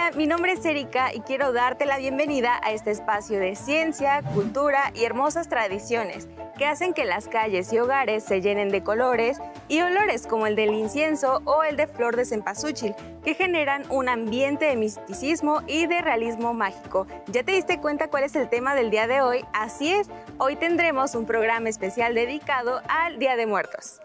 Hola, mi nombre es Erika y quiero darte la bienvenida a este espacio de ciencia, cultura y hermosas tradiciones que hacen que las calles y hogares se llenen de colores y olores como el del incienso o el de flor de cempasúchil, que generan un ambiente de misticismo y de realismo mágico. ¿Ya te diste cuenta cuál es el tema del día de hoy? Así es, hoy tendremos un programa especial dedicado al Día de Muertos.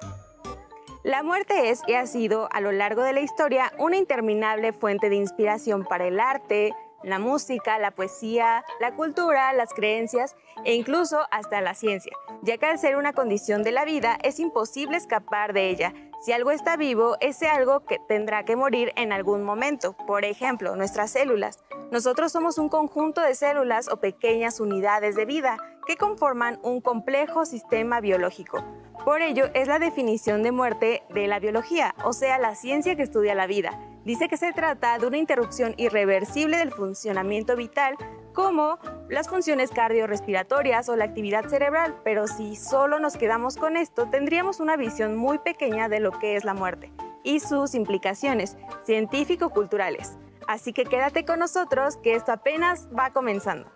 La muerte es y ha sido a lo largo de la historia una interminable fuente de inspiración para el arte, la música, la poesía, la cultura, las creencias e incluso hasta la ciencia, ya que al ser una condición de la vida es imposible escapar de ella. Si algo está vivo, ese algo que tendrá que morir en algún momento. Por ejemplo, nuestras células. Nosotros somos un conjunto de células o pequeñas unidades de vida que conforman un complejo sistema biológico. Por ello, es la definición de muerte de la biología, o sea, la ciencia que estudia la vida. Dice que se trata de una interrupción irreversible del funcionamiento vital, como las funciones cardiorrespiratorias o la actividad cerebral, pero si solo nos quedamos con esto, tendríamos una visión muy pequeña de lo que es la muerte y sus implicaciones científico-culturales. Así que quédate con nosotros, que esto apenas va comenzando.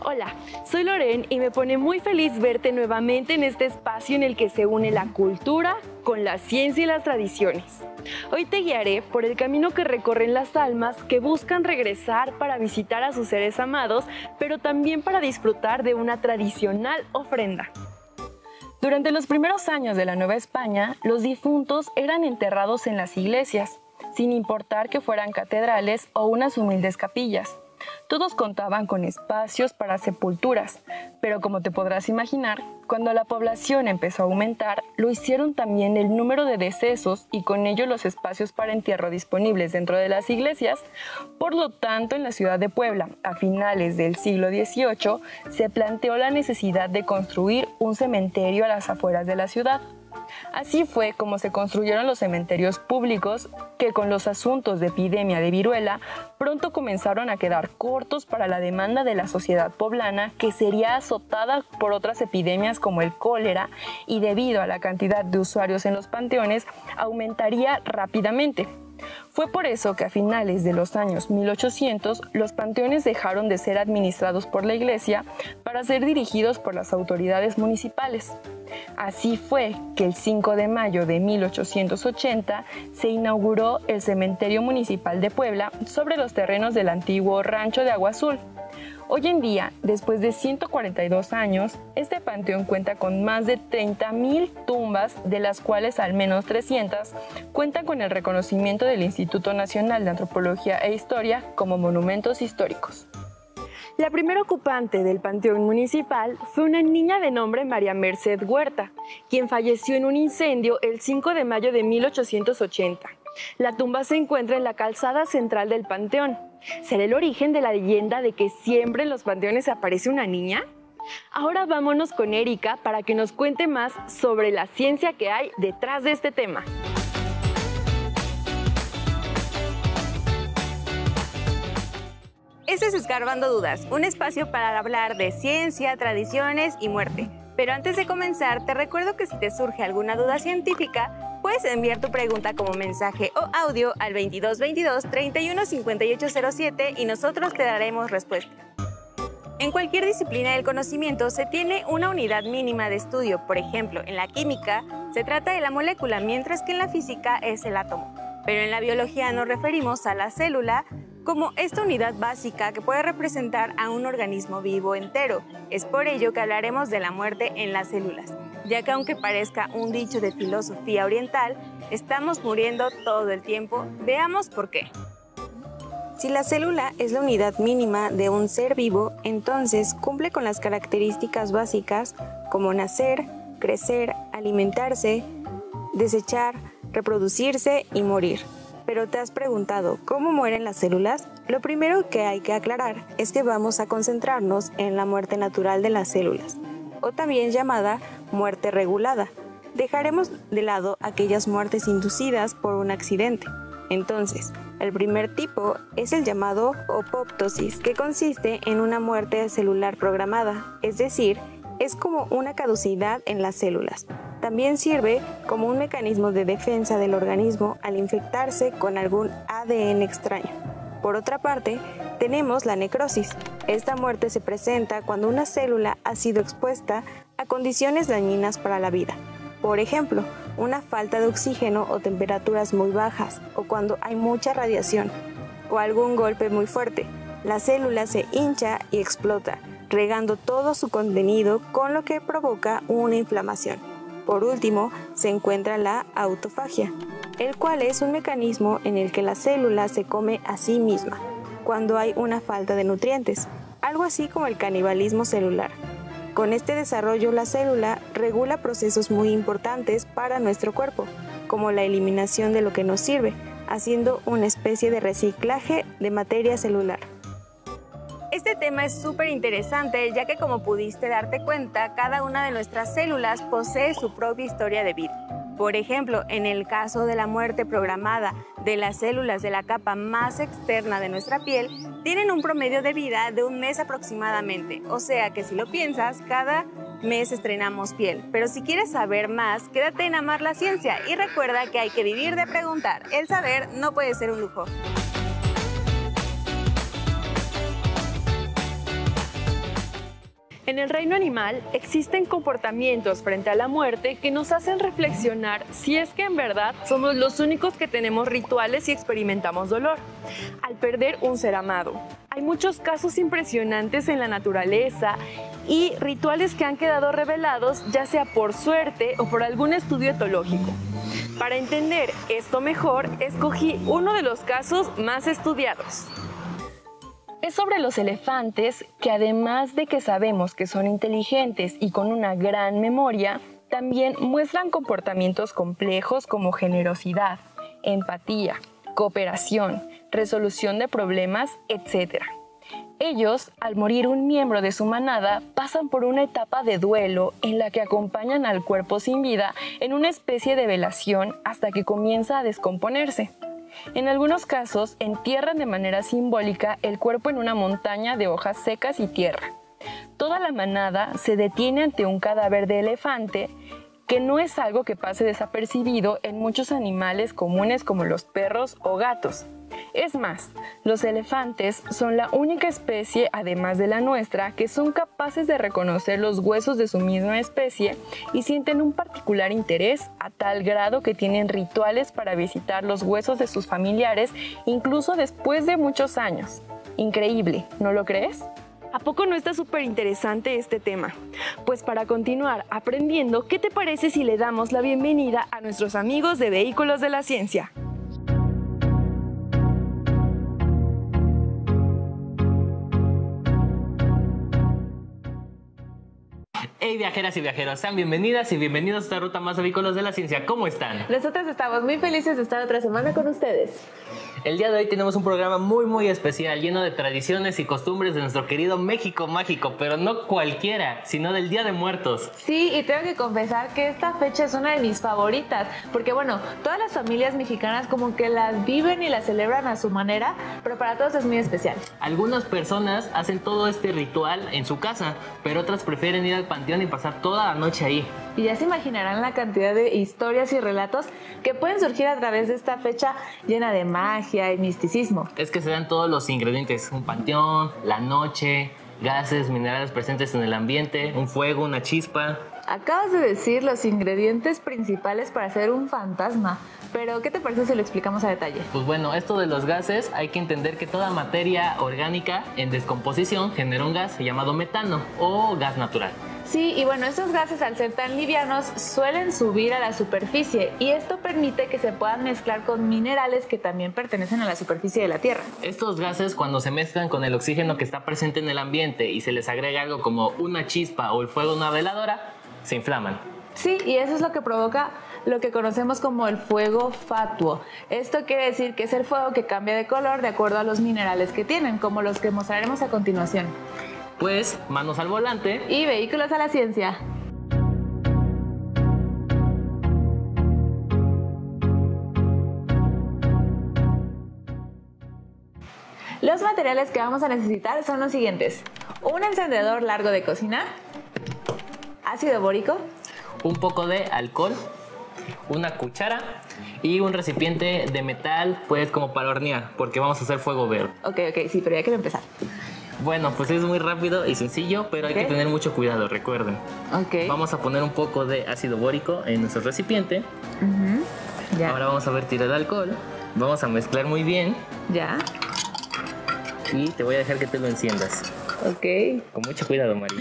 Hola, soy Loren y me pone muy feliz verte nuevamente en este espacio en el que se une la cultura con la ciencia y las tradiciones. Hoy te guiaré por el camino que recorren las almas que buscan regresar para visitar a sus seres amados, pero también para disfrutar de una tradicional ofrenda. Durante los primeros años de la Nueva España, los difuntos eran enterrados en las iglesias, sin importar que fueran catedrales o unas humildes capillas. Todos contaban con espacios para sepulturas, pero como te podrás imaginar, cuando la población empezó a aumentar, lo hicieron también el número de decesos y con ello los espacios para entierro disponibles dentro de las iglesias. Por lo tanto, en la ciudad de Puebla, a finales del siglo XVIII, se planteó la necesidad de construir un cementerio a las afueras de la ciudad. Así fue como se construyeron los cementerios públicos que con los asuntos de epidemia de viruela pronto comenzaron a quedar cortos para la demanda de la sociedad poblana, que sería azotada por otras epidemias como el cólera, y debido a la cantidad de usuarios en los panteones aumentaría rápidamente. Fue por eso que a finales de los años 1800 los panteones dejaron de ser administrados por la iglesia para ser dirigidos por las autoridades municipales. Así fue que el 5 de mayo de 1880 se inauguró el Cementerio Municipal de Puebla sobre los terrenos del antiguo Rancho de Agua Azul. Hoy en día, después de 142 años, este panteón cuenta con más de 30,000 tumbas, de las cuales al menos 300 cuentan con el reconocimiento del Instituto Nacional de Antropología e Historia como monumentos históricos. La primera ocupante del panteón municipal fue una niña de nombre María Merced Huerta, quien falleció en un incendio el 5 de mayo de 1880. La tumba se encuentra en la calzada central del panteón. ¿Será el origen de la leyenda de que siempre en los panteones aparece una niña? Ahora vámonos con Erika para que nos cuente más sobre la ciencia que hay detrás de este tema. Este es Escarbando Dudas, un espacio para hablar de ciencia, tradiciones y muerte. Pero antes de comenzar, te recuerdo que si te surge alguna duda científica, puedes enviar tu pregunta como mensaje o audio al 2222 31 5807 y nosotros te daremos respuesta. En cualquier disciplina del conocimiento se tiene una unidad mínima de estudio. Por ejemplo, en la química se trata de la molécula, mientras que en la física es el átomo. Pero en la biología nos referimos a la célula como esta unidad básica que puede representar a un organismo vivo entero. Es por ello que hablaremos de la muerte en las células, ya que aunque parezca un dicho de filosofía oriental, estamos muriendo todo el tiempo. Veamos por qué. Si la célula es la unidad mínima de un ser vivo, entonces cumple con las características básicas como nacer, crecer, alimentarse, desechar, reproducirse y morir. Pero ¿te has preguntado cómo mueren las células? Lo primero que hay que aclarar es que vamos a concentrarnos en la muerte natural de las células, o también llamada muerte regulada. Dejaremos de lado aquellas muertes inducidas por un accidente. Entonces, el primer tipo es el llamado apoptosis, que consiste en una muerte celular programada, es decir, es como una caducidad en las células. También sirve como un mecanismo de defensa del organismo al infectarse con algún ADN extraño. Por otra parte, tenemos la necrosis. Esta muerte se presenta cuando una célula ha sido expuesta a condiciones dañinas para la vida. Por ejemplo, una falta de oxígeno o temperaturas muy bajas, o cuando hay mucha radiación, o algún golpe muy fuerte. La célula se hincha y explota, regando todo su contenido, con lo que provoca una inflamación. Por último, se encuentra la autofagia, el cual es un mecanismo en el que la célula se come a sí misma, cuando hay una falta de nutrientes, algo así como el canibalismo celular. Con este desarrollo, la célula regula procesos muy importantes para nuestro cuerpo, como la eliminación de lo que nos sirve, haciendo una especie de reciclaje de materia celular. Este tema es súper interesante, ya que como pudiste darte cuenta, cada una de nuestras células posee su propia historia de vida. Por ejemplo, en el caso de la muerte programada de las células de la capa más externa de nuestra piel, tienen un promedio de vida de 1 mes aproximadamente. O sea que si lo piensas, cada mes estrenamos piel. Pero si quieres saber más, quédate en Amar la Ciencia y recuerda que hay que vivir de preguntar. El saber no puede ser un lujo. En el reino animal existen comportamientos frente a la muerte que nos hacen reflexionar si es que en verdad somos los únicos que tenemos rituales y experimentamos dolor al perder un ser amado. Hay muchos casos impresionantes en la naturaleza y rituales que han quedado revelados ya sea por suerte o por algún estudio etológico. Para entender esto mejor, escogí uno de los casos más estudiados. Es sobre los elefantes que, además de que sabemos que son inteligentes y con una gran memoria, también muestran comportamientos complejos como generosidad, empatía, cooperación, resolución de problemas, etc. Ellos, al morir un miembro de su manada, pasan por una etapa de duelo en la que acompañan al cuerpo sin vida en una especie de velación hasta que comienza a descomponerse. En algunos casos, entierran de manera simbólica el cuerpo en una montaña de hojas secas y tierra. Toda la manada se detiene ante un cadáver de elefante, que no es algo que pase desapercibido en muchos animales comunes como los perros o gatos. Es más, los elefantes son la única especie, además de la nuestra, que son capaces de reconocer los huesos de su misma especie y sienten un particular interés a tal grado que tienen rituales para visitar los huesos de sus familiares, incluso después de muchos años. Increíble, ¿no lo crees? ¿A poco no está súper interesante este tema? Pues para continuar aprendiendo, ¿qué te parece si le damos la bienvenida a nuestros amigos de Vehículos de la Ciencia? Hey viajeras y viajeros, sean bienvenidas y bienvenidos a esta ruta más de Vehículos de la Ciencia. ¿Cómo están? Nosotros estamos muy felices de estar otra semana con ustedes. El día de hoy tenemos un programa muy especial, lleno de tradiciones y costumbres de nuestro querido México mágico, pero no cualquiera, sino del Día de Muertos. Sí, y tengo que confesar que esta fecha es una de mis favoritas, porque bueno, todas las familias mexicanas como que las viven y las celebran a su manera, pero para todos es muy especial. Algunas personas hacen todo este ritual en su casa, pero otras prefieren ir al panteón y pasar toda la noche ahí. Y ya se imaginarán la cantidad de historias y relatos que pueden surgir a través de esta fecha llena de magia y misticismo. Es que se dan todos los ingredientes, un panteón, la noche, gases, minerales presentes en el ambiente, un fuego, una chispa. Acabas de decir los ingredientes principales para hacer un fantasma, pero ¿qué te parece si lo explicamos a detalle? Pues bueno, esto de los gases, hay que entender que toda materia orgánica en descomposición genera un gas llamado metano o gas natural. Sí, y bueno, estos gases al ser tan livianos suelen subir a la superficie y esto permite que se puedan mezclar con minerales que también pertenecen a la superficie de la Tierra. Estos gases, cuando se mezclan con el oxígeno que está presente en el ambiente y se les agrega algo como una chispa o el fuego de una veladora, se inflaman. Sí, y eso es lo que provoca lo que conocemos como el fuego fatuo. Esto quiere decir que es el fuego que cambia de color de acuerdo a los minerales que tienen, como los que mostraremos a continuación. Pues, manos al volante y Vehículos a la Ciencia. Los materiales que vamos a necesitar son los siguientes: un encendedor largo de cocina, ácido bórico, un poco de alcohol, una cuchara y un recipiente de metal, pues como para hornear, porque vamos a hacer fuego verde. Ok, sí, pero ya quiero empezar. Bueno, pues es muy rápido y sencillo, pero hay que tener mucho cuidado, recuerden. Ok. Vamos a poner un poco de ácido bórico en nuestro recipiente. Ya. Ahora vamos a vertir el alcohol. Vamos a mezclar muy bien Ya. y te voy a dejar que te lo enciendas. Ok. Con mucho cuidado, Mari.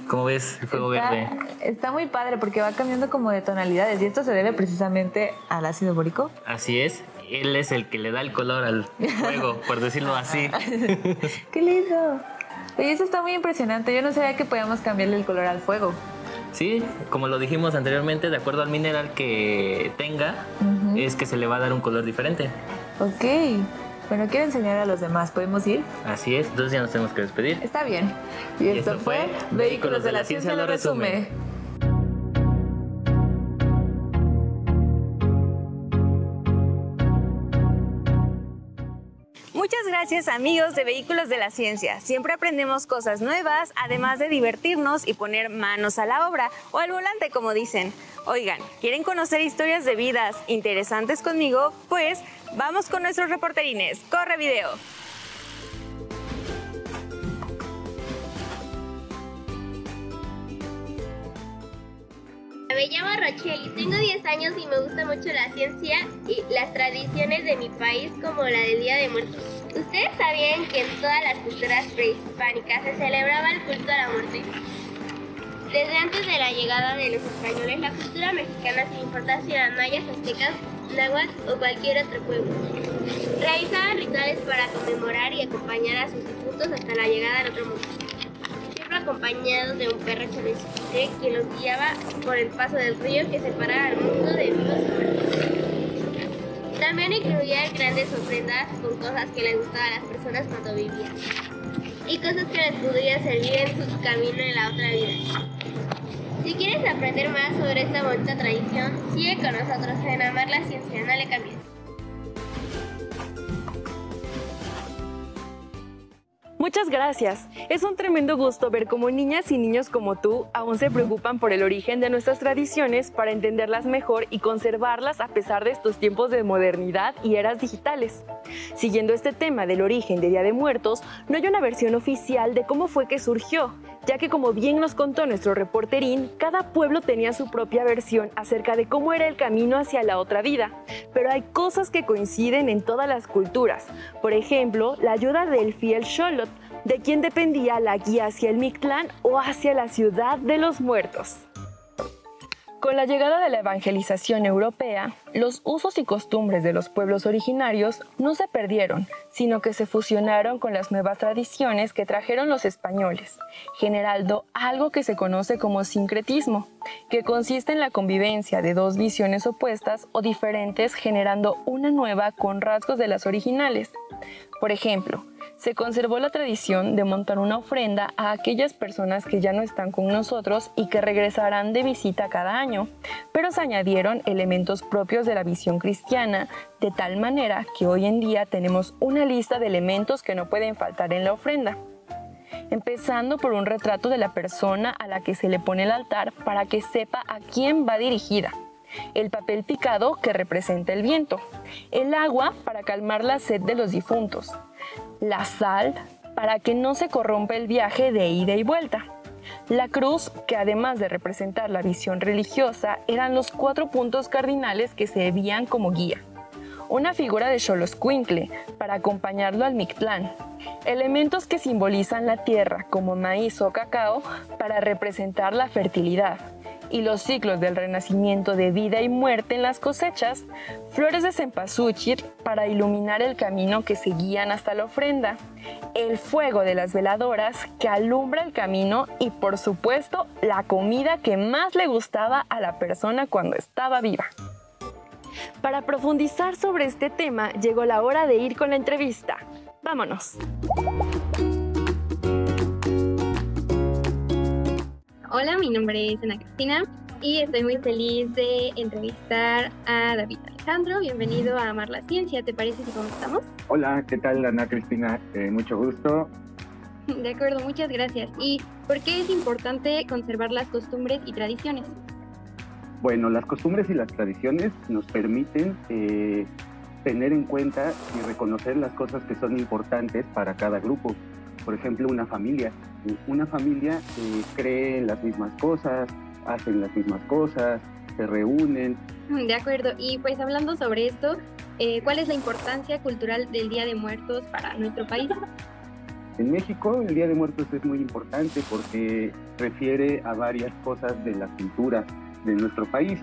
¿Cómo ves el fuego verde? Está muy padre porque va cambiando como de tonalidades y esto se debe precisamente al ácido bórico. Así es. Él es el que le da el color al fuego, por decirlo así. ¡Qué lindo! Oye, eso está muy impresionante. Yo no sabía que podíamos cambiarle el color al fuego. Sí, como lo dijimos anteriormente, de acuerdo al mineral que tenga, es que se le va a dar un color diferente. Ok. Bueno, quiero enseñar a los demás. ¿Podemos ir? Así es, entonces ya nos tenemos que despedir. Está bien. Y esto fue Vehículos de la Ciencia lo resume. Muchas gracias, amigos de Vehículos de la Ciencia. Siempre aprendemos cosas nuevas, además de divertirnos y poner manos a la obra, o al volante, como dicen. Oigan, ¿quieren conocer historias de vidas interesantes conmigo? Pues vamos con nuestros reporterines. ¡Corre video! Me llamo Rochelle, tengo 10 años y me gusta mucho la ciencia y las tradiciones de mi país, como la del Día de Muertos. ¿Ustedes sabían que en todas las culturas prehispánicas se celebraba el culto a la muerte? Desde antes de la llegada de los españoles, la cultura mexicana, sin importar si eran mayas, aztecas, náhuatl o cualquier otro pueblo, realizaban rituales para conmemorar y acompañar a sus difuntos hasta la llegada al otro mundo, acompañados de un perro cholesque que los guiaba por el paso del río que separaba al mundo de vivos y muertos. También incluía grandes ofrendas con cosas que les gustaban a las personas cuando vivían y cosas que les podrían servir en su camino en la otra vida. Si quieres aprender más sobre esta bonita tradición, sigue con nosotros en Amar la Ciencia, no le cambies. Muchas gracias. Es un tremendo gusto ver cómo niñas y niños como tú aún se preocupan por el origen de nuestras tradiciones para entenderlas mejor y conservarlas a pesar de estos tiempos de modernidad y eras digitales. Siguiendo este tema del origen de Día de Muertos, no hay una versión oficial de cómo fue que surgió, ya que como bien nos contó nuestro reporterín, cada pueblo tenía su propia versión acerca de cómo era el camino hacia la otra vida. Pero hay cosas que coinciden en todas las culturas. Por ejemplo, la ayuda del fiel Xolotl, de quien dependía la guía hacia el Mictlán o hacia la ciudad de los muertos. Con la llegada de la evangelización europea, los usos y costumbres de los pueblos originarios no se perdieron, sino que se fusionaron con las nuevas tradiciones que trajeron los españoles, generando algo que se conoce como sincretismo, que consiste en la convivencia de dos visiones opuestas o diferentes generando una nueva con rasgos de las originales. Por ejemplo, se conservó la tradición de montar una ofrenda a aquellas personas que ya no están con nosotros y que regresarán de visita cada año, pero se añadieron elementos propios de la visión cristiana, de tal manera que hoy en día tenemos una lista de elementos que no pueden faltar en la ofrenda. Empezando por un retrato de la persona a la que se le pone el altar para que sepa a quién va dirigida. El papel picado que representa el viento, el agua para calmar la sed de los difuntos, la sal para que no se corrompa el viaje de ida y vuelta, la cruz que además de representar la visión religiosa eran los 4 puntos cardinales que servían como guía, una figura de Xoloscuincle para acompañarlo al Mictlán, elementos que simbolizan la tierra como maíz o cacao para representar la fertilidad, y los ciclos del renacimiento de vida y muerte en las cosechas, flores de cempasúchil para iluminar el camino que seguían hasta la ofrenda, el fuego de las veladoras que alumbra el camino y, por supuesto, la comida que más le gustaba a la persona cuando estaba viva. Para profundizar sobre este tema, llegó la hora de ir con la entrevista. ¡Vámonos! Hola, mi nombre es Ana Cristina y estoy muy feliz de entrevistar a David Alejandro. Bienvenido a Amar la Ciencia. ¿Te parece si comenzamos? Hola, ¿qué tal, Ana Cristina? Mucho gusto. De acuerdo, muchas gracias. ¿Y por qué es importante conservar las costumbres y tradiciones? Bueno, las costumbres y las tradiciones nos permiten tener en cuenta y reconocer las cosas que son importantes para cada grupo. Por ejemplo, una familia. Una familia cree en las mismas cosas, hacen las mismas cosas, se reúnen. De acuerdo. Y pues hablando sobre esto, ¿cuál es la importancia cultural del Día de Muertos para nuestro país? En México, el Día de Muertos es muy importante porque refiere a varias cosas de la cultura de nuestro país.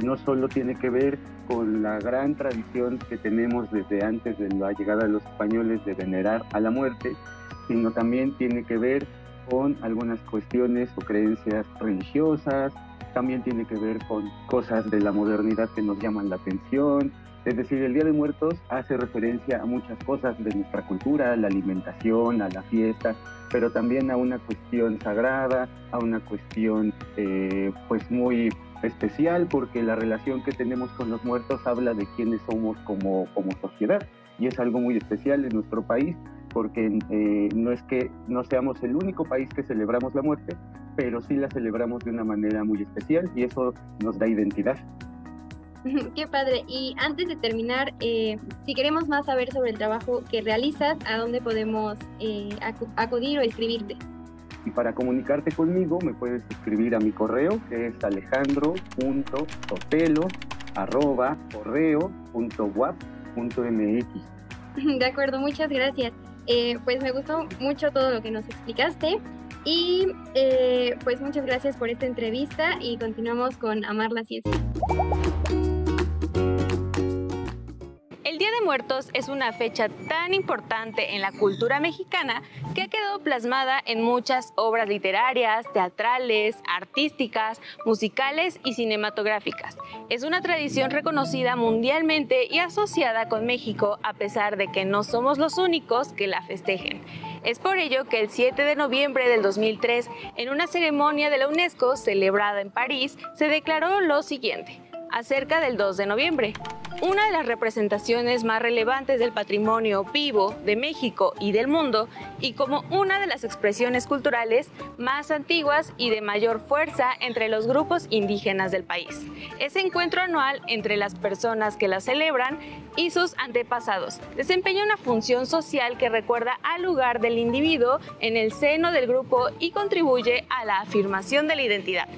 No solo tiene que ver con la gran tradición que tenemos desde antes de la llegada de los españoles de venerar a la muerte, sino también tiene que ver con algunas cuestiones o creencias religiosas, también tiene que ver con cosas de la modernidad que nos llaman la atención. Es decir, el Día de Muertos hace referencia a muchas cosas de nuestra cultura, a la alimentación, a la fiesta, pero también a una cuestión sagrada, a una cuestión pues muy especial, porque la relación que tenemos con los muertos habla de quiénes somos como sociedad, y es algo muy especial en nuestro país, porque no es que no seamos el único país que celebramos la muerte, pero sí la celebramos de una manera muy especial, y eso nos da identidad. Qué padre. Y antes de terminar, si queremos más saber sobre el trabajo que realizas, ¿a dónde podemos acudir o escribirte? Y para comunicarte conmigo me puedes escribir a mi correo, que es alejandro.sotelo@correo.wap.mx. De acuerdo, muchas gracias. Pues me gustó mucho todo lo que nos explicaste y pues muchas gracias por esta entrevista y continuamos con Amar la Ciencia. El Día de Muertos es una fecha tan importante en la cultura mexicana que ha quedado plasmada en muchas obras literarias, teatrales, artísticas, musicales y cinematográficas. Es una tradición reconocida mundialmente y asociada con México, a pesar de que no somos los únicos que la festejen. Es por ello que el 7 de noviembre del 2003, en una ceremonia de la UNESCO celebrada en París, se declaró lo siguiente acerca del 2 de noviembre. Una de las representaciones más relevantes del patrimonio vivo de México y del mundo, y como una de las expresiones culturales más antiguas y de mayor fuerza entre los grupos indígenas del país. Ese encuentro anual entre las personas que la celebran y sus antepasados desempeña una función social que recuerda al lugar del individuo en el seno del grupo y contribuye a la afirmación de la identidad.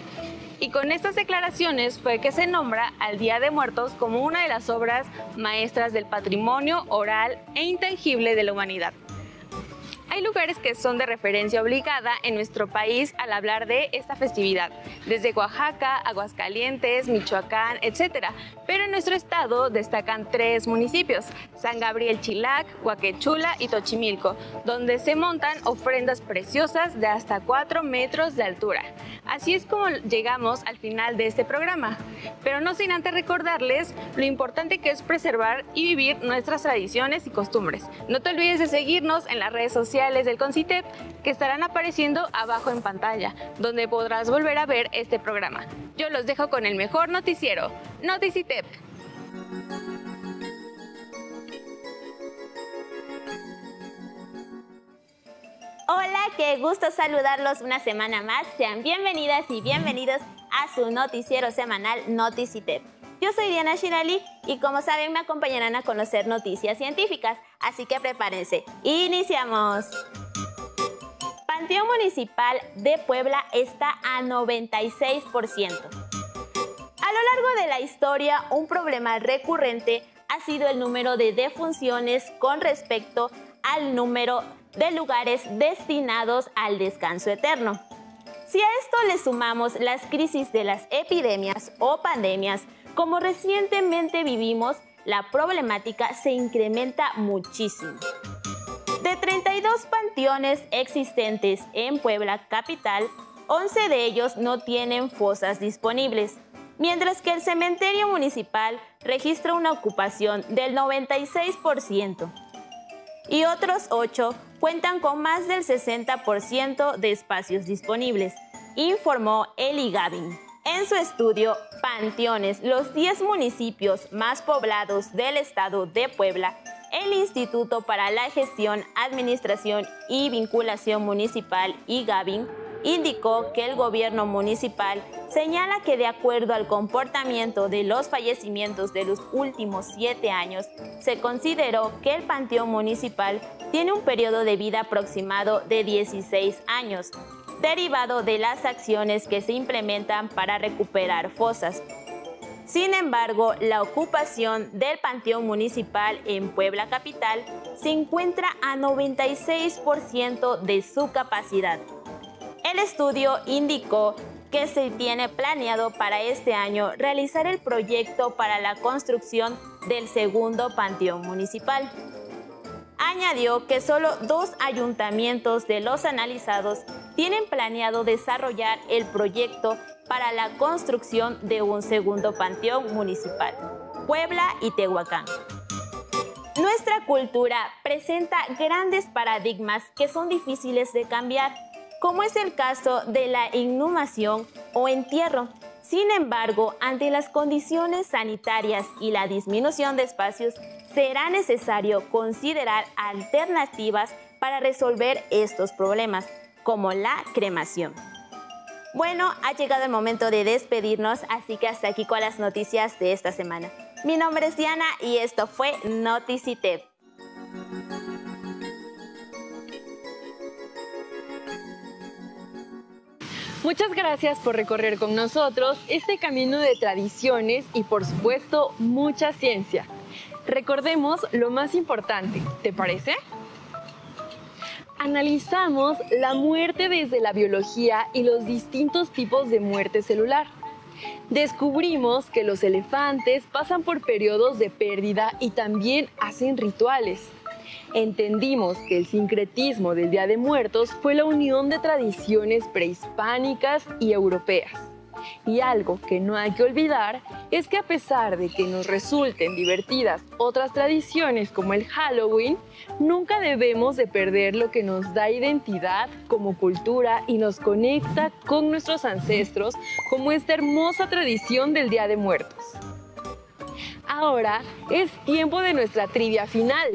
Y con estas declaraciones fue que se nombra al Día de Muertos como una de las obras maestras del patrimonio oral e intangible de la humanidad. Hay lugares que son de referencia obligada en nuestro país al hablar de esta festividad, desde Oaxaca, Aguascalientes, Michoacán, etc. Pero en nuestro estado destacan 3 municipios, San Gabriel Chilac, Huaquechula y Tochimilco, donde se montan ofrendas preciosas de hasta 4 metros de altura. Así es como llegamos al final de este programa, pero no sin antes recordarles lo importante que es preservar y vivir nuestras tradiciones y costumbres. No te olvides de seguirnos en las redes sociales del CONCITEP, que estarán apareciendo abajo en pantalla, donde podrás volver a ver este programa. Yo los dejo con el mejor noticiero, Noticitep. Hola, qué gusto saludarlos una semana más. Sean bienvenidas y bienvenidos a su noticiero semanal Noticitep. Yo soy Diana Shirali y como saben me acompañarán a conocer noticias científicas, así que prepárense. ¡Iniciamos! Panteón Municipal de Puebla está a 96%. A lo largo de la historia, un problema recurrente ha sido el número de defunciones con respecto al número de lugares destinados al descanso eterno. Si a esto le sumamos las crisis de las epidemias o pandemias, como recientemente vivimos, la problemática se incrementa muchísimo. De 32 panteones existentes en Puebla capital, 11 de ellos no tienen fosas disponibles, mientras que el cementerio municipal registra una ocupación del 96%. Y otros 8 cuentan con más del 60% de espacios disponibles, informó Eli Gavin. En su estudio Panteones, los 10 municipios más poblados del estado de Puebla, el Instituto para la Gestión, Administración y Vinculación Municipal, IGAVIN, indicó que el gobierno municipal señala que de acuerdo al comportamiento de los fallecimientos de los últimos 7 años, se consideró que el panteón municipal tiene un periodo de vida aproximado de 16 años, derivado de las acciones que se implementan para recuperar fosas. Sin embargo, la ocupación del panteón municipal en Puebla capital se encuentra a 96% de su capacidad. El estudio indicó que se tiene planeado para este año realizar el proyecto para la construcción del segundo panteón municipal. Añadió que solo 2 ayuntamientos de los analizados tienen planeado desarrollar el proyecto para la construcción de un segundo panteón municipal, Puebla y Tehuacán. Nuestra cultura presenta grandes paradigmas que son difíciles de cambiar, como es el caso de la inhumación o entierro. Sin embargo, ante las condiciones sanitarias y la disminución de espacios, será necesario considerar alternativas para resolver estos problemas, como la cremación. Bueno, ha llegado el momento de despedirnos, así que hasta aquí con las noticias de esta semana. Mi nombre es Diana y esto fue Noticitep. Muchas gracias por recorrer con nosotros este camino de tradiciones y, por supuesto, mucha ciencia. Recordemos lo más importante, ¿te parece? Analizamos la muerte desde la biología y los distintos tipos de muerte celular. Descubrimos que los elefantes pasan por periodos de pérdida y también hacen rituales. Entendimos que el sincretismo del Día de Muertos fue la unión de tradiciones prehispánicas y europeas. Y algo que no hay que olvidar es que a pesar de que nos resulten divertidas otras tradiciones como el Halloween, nunca debemos de perder lo que nos da identidad como cultura y nos conecta con nuestros ancestros, como esta hermosa tradición del Día de Muertos. Ahora es tiempo de nuestra trivia final.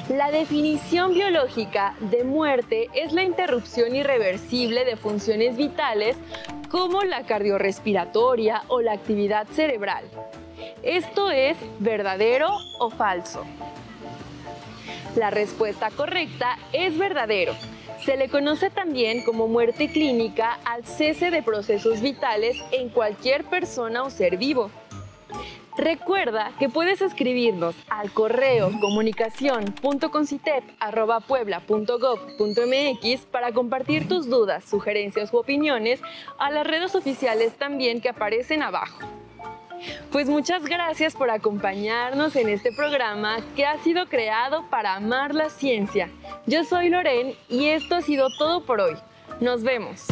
La definición biológica de muerte es la interrupción irreversible de funciones vitales como la cardiorrespiratoria o la actividad cerebral. ¿Esto es verdadero o falso? La respuesta correcta es verdadero. Se le conoce también como muerte clínica al cese de procesos vitales en cualquier persona o ser vivo. Recuerda que puedes escribirnos al correo comunicacion.concitep@puebla.gov.mx para compartir tus dudas, sugerencias u opiniones a las redes oficiales también que aparecen abajo. Pues muchas gracias por acompañarnos en este programa que ha sido creado para amar la ciencia. Yo soy Loren y esto ha sido todo por hoy. Nos vemos.